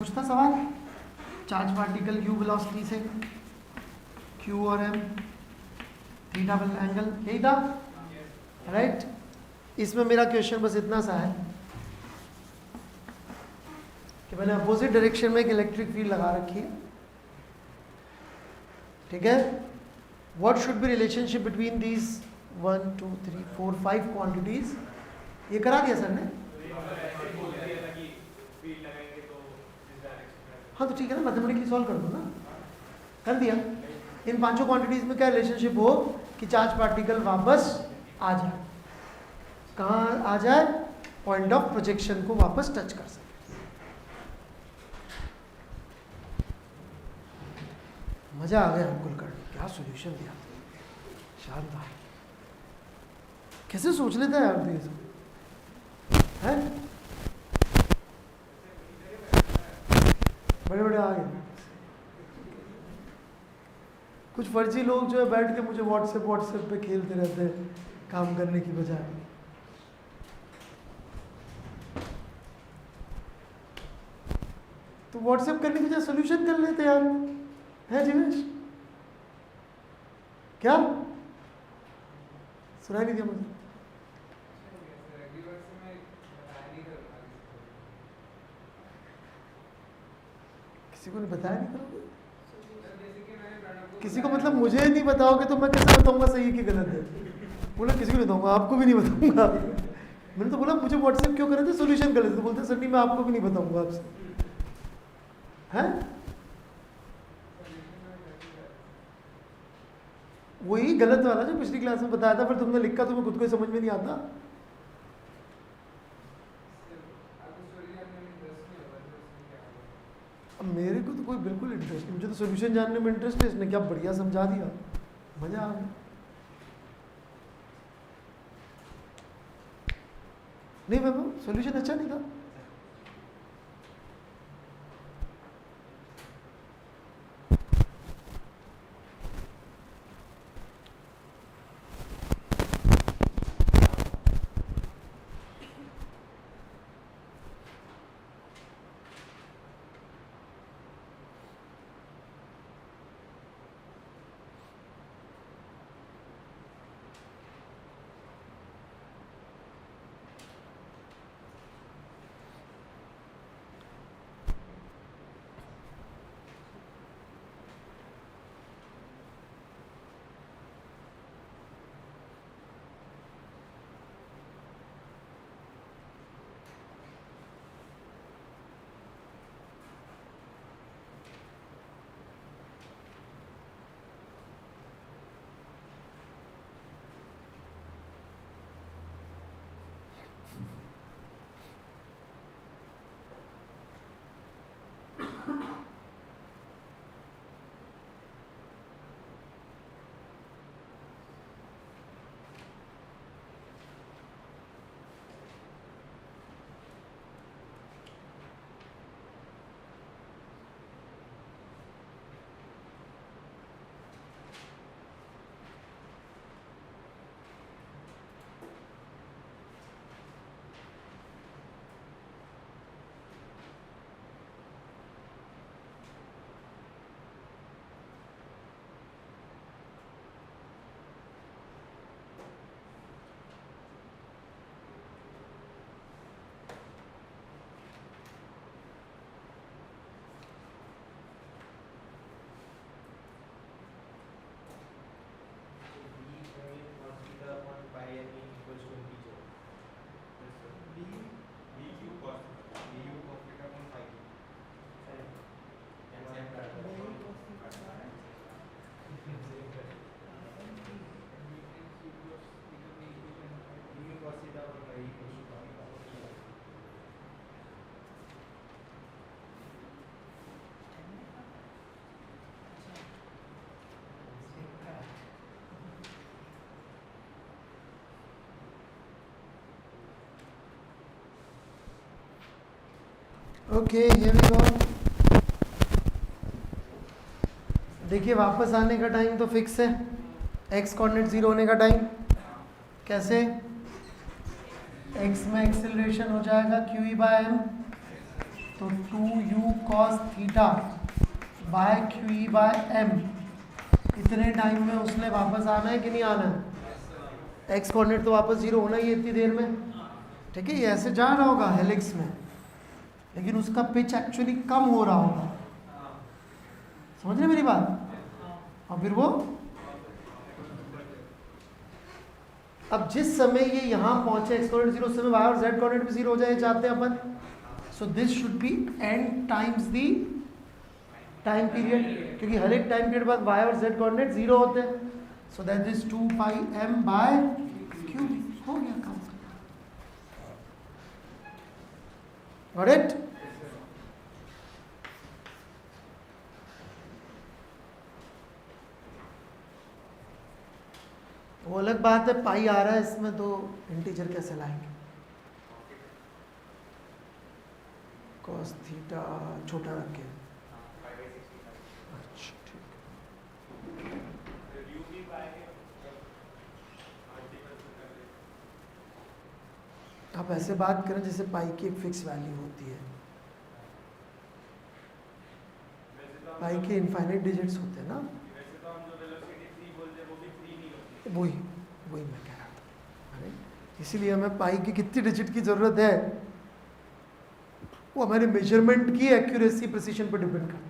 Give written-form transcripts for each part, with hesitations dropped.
कुछ था सवाल चार्ज पार्टिकल क्यू वेलोसिटी से क्यू और एम थीटा बल एंगल यही था राइट। इसमें मेरा क्वेश्चन बस इतना सा है कि मैंने अपोजिट डायरेक्शन में एक इलेक्ट्रिक फील्ड लगा रखी है, ठीक है। What should be relationship between these 1 2 3 4 5 quantities. ये करा दिया सर ने। हाँ तो ठीक है ना, मैथमेटिकली सॉल्व कर दो ना, कर दिया। इन पांचों क्वांटिटीज में क्या रिलेशनशिप हो कि चार्ज पार्टिकल वापस आ जाए, कहाँ आ जाए, पॉइंट ऑफ प्रोजेक्शन को वापस टच कर सके। मजा आ गया अंकुल कर, क्या सॉल्यूशन दिया, शानदार। कैसे सोच लेता है यार ये सब, है बड़े बड़े आ गए। कुछ फर्जी लोग जो है बैठ के मुझे व्हाट्सएप पे खेलते रहते हैं काम करने की बजाय। तो व्हाट्सएप करने की बजाय सोल्यूशन कर लेते यार, है जीवेश? क्या सुनाई नहीं दिया मुझे? किसी को नहीं बताया, नहीं करोगे किसी को, मतलब मुझे नहीं बताओगे तो मैं कैसे बताऊंगा सही कि गलत है? बोला किसी को नहीं बताऊंगा, आपको भी नहीं बताऊंगा। मैंने तो बोला मुझे व्हाट्सएप क्यों कर रहे थे, सोल्यूशन कर लेते। तो बोलते सर नहीं मैं आपको भी नहीं बताऊंगा आपसे, हैं? वही गलत वाला जो पिछली क्लास में बताया था, फिर तुमने लिखा, तुम्हें खुद को समझ में नहीं आता। अब मेरे को तो कोई बिल्कुल इंटरेस्ट नहीं, मुझे तो सोल्यूशन जानने में इंटरेस्ट है। इसने क्या बढ़िया समझा दिया, मजा आ गया। नहीं मैं सोल्यूशन अच्छा नहीं था। Okay here we go. देखिए वापस आने का टाइम तो फिक्स है, एक्स कोऑर्डिनेट 0 होने का टाइम कैसे, एक्स में एक्सेलरेशन हो जाएगा क्यू ई बाय एम, तो 2u cos theta by Q by M, इतने टाइम में उसने वापस आना है कि नहीं आना है? एक्स कोऑर्डिनेट तो वापस जीरो होना ही है इतनी देर में, ठीक है। ये ऐसे जा रहा होगा हेलिक्स में, लेकिन उसका पिच एक्चुअली कम हो रहा होगा, समझ रहे मेरी बात? और फिर वो अब जिस समय ये यहाँ पहुंचे एक्स कोऑर्डिनेट जीरो, उस समय वाई और जेड कोऑर्डिनेट भी जीरो हो जाए चाहते हैं अपन। So this should be n times the time period, क्योंकि हर एक टाइम पीरियड बाद वाई और जेड कोऑर्डिनेट जीरो होते हैं। So that is 2 pi m by q, हो गया काम। Got it? वो अलग बात है, पाई आ रहा है इसमें तो इंटीजर कैसे लाएंगे? cos थीटा छोटा रख के, अच्छा ठीक। आप ऐसे बात करें जैसे पाई की एक फिक्स वैल्यू होती है, पाई के इनफाइनाइट डिजिट्स होते हैं ना, वही मैं कह रहा था। इसीलिए हमें पाई की कितनी डिजिट की ज़रूरत है, वो हमारे मेजरमेंट की एक्यूरेसी प्रिसीजन पर डिपेंड करता है।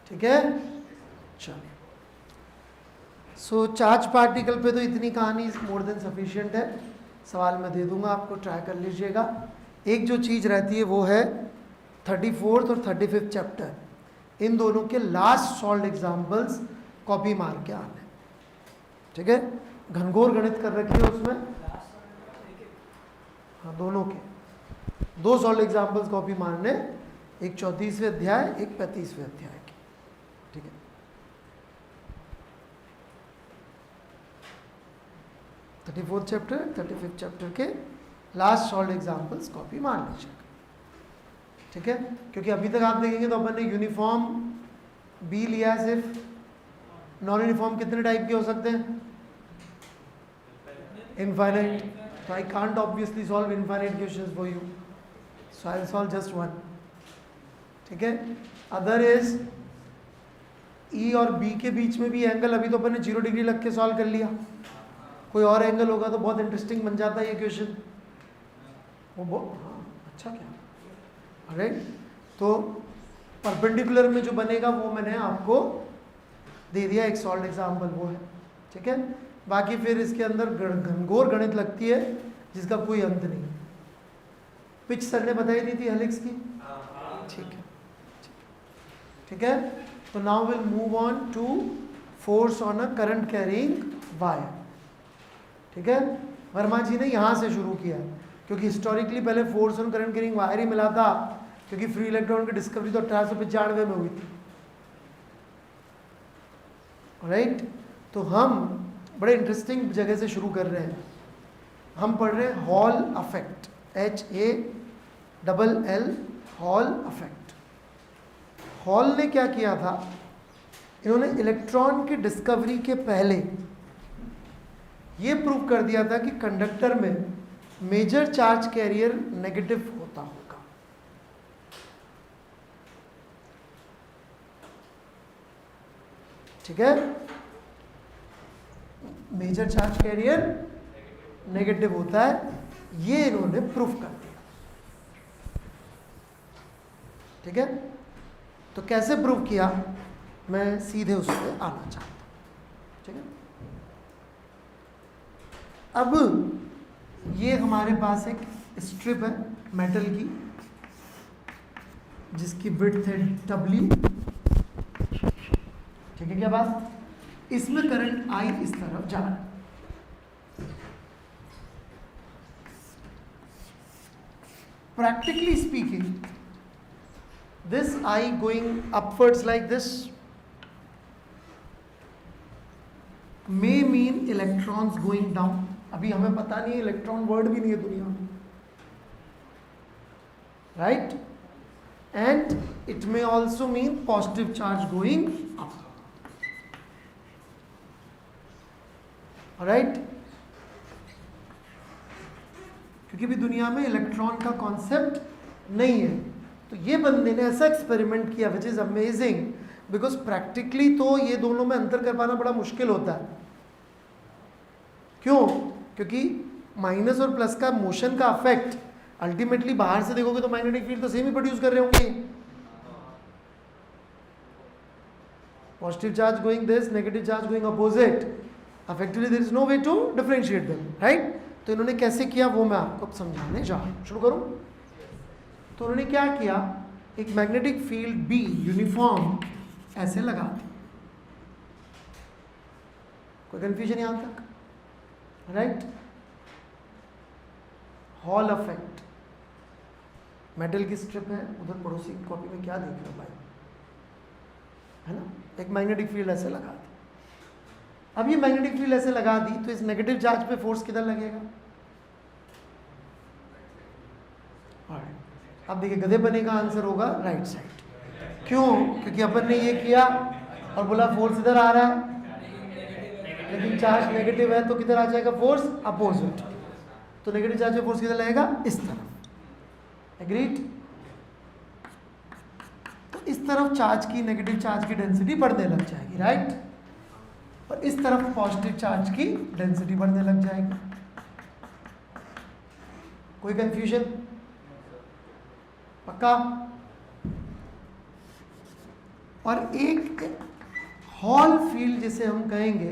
ठीक है, चलिए। सो चार्ज पार्टिकल पे तो इतनी कहानी मोर देन सफिशिएंट है। सवाल मैं दे दूंगा आपको, ट्राई कर लीजिएगा। एक जो चीज़ रहती है वो है 34th और 35th चैप्टर, इन दोनों के लास्ट सॉल्व एग्जाम्पल्स कॉपी मार के आने, ठीक है। घनघोर गणित कर रखी है उसमें, हाँ दोनों के 2 सॉल्व एग्जाम्पल्स कॉपी मारने, एक 34वें अध्याय, एक 35वें अध्याय की, ठीक है। Thirty fourth chapter, 35th chapter के लास्ट सॉल्व एग्जाम्पल्स कॉपी मार लीजिएगा, ठीक है। क्योंकि अभी तक आप देखेंगे तो अपन ने यूनिफॉर्म बी लिया है सिर्फ, नॉन यूनिफॉर्म कितने टाइप के हो सकते हैं? इनफाइनाइट। तो I can't obviously solve infinite questions for you, so I will solve just one, ठीक है। अदर इज ई और बी के बीच में भी एंगल, अभी तो अपन ने 0 डिग्री लग के सॉल्व कर लिया, कोई और एंगल होगा तो बहुत इंटरेस्टिंग बन जाता है ये क्वेश्चन, वो हाँ अच्छा क्या, राइट। तो परपेंडिकुलर में जो बनेगा वो मैंने आपको दे दिया, एक सॉल्व एग्जाम्पल वो है, ठीक है। बाकी फिर इसके अंदर घनघोर गणित लगती है जिसका कोई अंत नहीं। पिच सर ने बताई दी थी हेलिक्स की, ठीक है, ठीक है। तो now will move on to force on a current carrying wire, ठीक है। वर्मा जी ने यहाँ से शुरू किया, क्योंकि हिस्टोरिकली पहले force on current carrying wire ही मिला था, क्योंकि फ्री इलेक्ट्रॉन की डिस्कवरी तो 1895 में हुई थी, राइट। तो हम बड़े इंटरेस्टिंग जगह से शुरू कर रहे हैं। हम पढ़ रहे हैं hall affect, HALL, hall affect. Hall ने क्या किया था, इन्होंने इलेक्ट्रॉन की डिस्कवरी के पहले ये प्रूव कर दिया था कि कंडक्टर में मेजर चार्ज कैरियर नेगेटिव होता होगा, ठीक है। मेजर चार्ज कैरियर नेगेटिव होता है, ये इन्होंने प्रूफ कर दिया, ठीक है। तो कैसे प्रूव किया, मैं सीधे उस पर आना चाहता हूं, ठीक है। अब ये हमारे पास एक स्ट्रिप है मेटल की, जिसकी विड्थ है W, ठीक है क्या बात। इसमें करंट I इस तरफ जा रहा है, practically speaking this I going upwards like this may mean electrons going down। अभी हमें पता नहीं है, इलेक्ट्रॉन वर्ड भी नहीं है दुनिया में, right. And it may also mean positive charge going up. Right, क्योंकि भी दुनिया में इलेक्ट्रॉन का कॉन्सेप्ट नहीं है। तो ये बंदे ने ऐसा एक्सपेरिमेंट किया which is amazing, because practically तो ये दोनों में अंतर कर पाना बड़ा मुश्किल होता है। क्यों? क्योंकि माइनस और प्लस का मोशन का अफेक्ट अल्टीमेटली बाहर से देखोगे तो मैग्नेटिक फील्ड तो सेम ही प्रोड्यूस कर रहे होंगे। Positive charge going this, negative charge going opposite, effectively there is no way to differentiate them, right. तो इन्होंने कैसे किया वो मैं आपको समझाने जा रहा हूं। शुरू करूं? तो उन्होंने क्या किया, एक मैग्नेटिक फील्ड बी यूनिफॉर्म ऐसे लगा दी। कोई कंफ्यूजन यहां तक? राइट। हॉल इफेक्ट, मेटल की स्ट्रिप है, उधर पड़ोसी की कॉपी में क्या देख रहे हो भाई, है ना। एक मैग्नेटिक फील्ड ऐसे लगा दी। अब ये मैग्नेटिक फील्ड ऐसे लगा दी तो इस नेगेटिव चार्ज पे फोर्स किधर लगेगा? अब देखिए गधे बने का आंसर होगा राइट साइड। क्यों? क्योंकि अपन ने ये किया और बोला फोर्स इधर आ रहा है, लेकिन चार्ज नेगेटिव है तो किधर आ जाएगा फोर्स? अपोजिट। तो नेगेटिव चार्ज पे फोर्स किधर लगेगा? इस तरफ। एग्रीड? तो इस तरफ चार्ज की, नेगेटिव चार्ज की डेंसिटी बढ़ने लग जाएगी, राइट। और इस तरफ पॉजिटिव चार्ज की डेंसिटी बढ़ने लग जाएगी। कोई कंफ्यूजन? पक्का? और एक हॉल फील्ड जिसे हम कहेंगे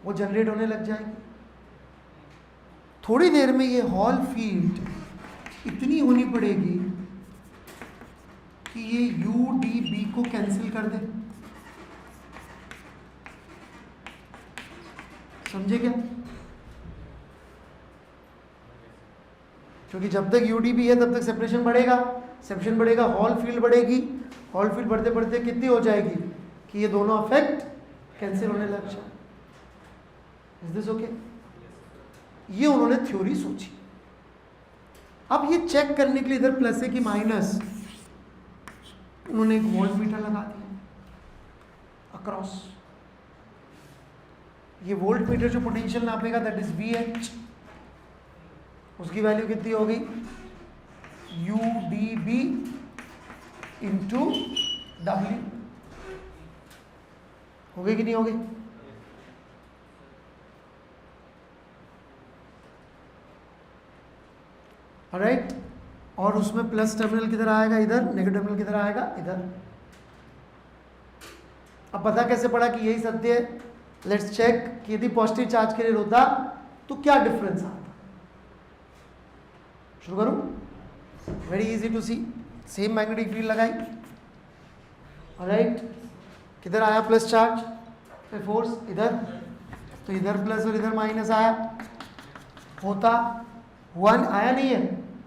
वो जनरेट होने लग जाएगी। थोड़ी देर में ये हॉल फील्ड इतनी होनी पड़ेगी कि ये यू डी बी को कैंसिल कर दे। समझे क्या? क्योंकि जब तक यूडीबी है तब तक सेपरेशन बढ़ेगा, सेपरेशन बढ़ेगा, हॉल फील्ड बढ़ेगी, हॉल फील्ड बढ़ते बढ़ते कितनी हो जाएगी कि ये दोनों इफेक्ट कैंसिल होने लग जाए। Is this okay? ये उन्होंने थ्योरी सोची। अब ये चेक करने के लिए इधर प्लस है कि माइनस, उन्होंने एक वोल्ट मीटर लगा दिया अक्रॉस। ये वोल्ट मीटर जो पोटेंशियल नापेगा दैट इज VH, उसकी वैल्यू कितनी होगी? UDB into W। हो गई कि नहीं होगी? राइट। और उसमें प्लस टर्मिनल किधर आएगा? इधर। नेगेटिव टर्मिनल किधर आएगा? इधर। अब पता कैसे पड़ा कि यही सत्य है? लेट्स चेक कि यदि पॉजिटिव चार्ज के लिए होता तो क्या डिफरेंस आता। शुरू करूं? Very easy to see. Same magnetic field लगाई, राइट। किधर आया प्लस चार्ज पे फोर्स? इधर। तो इधर प्लस और इधर माइनस आया, होता 1 आया नहीं है?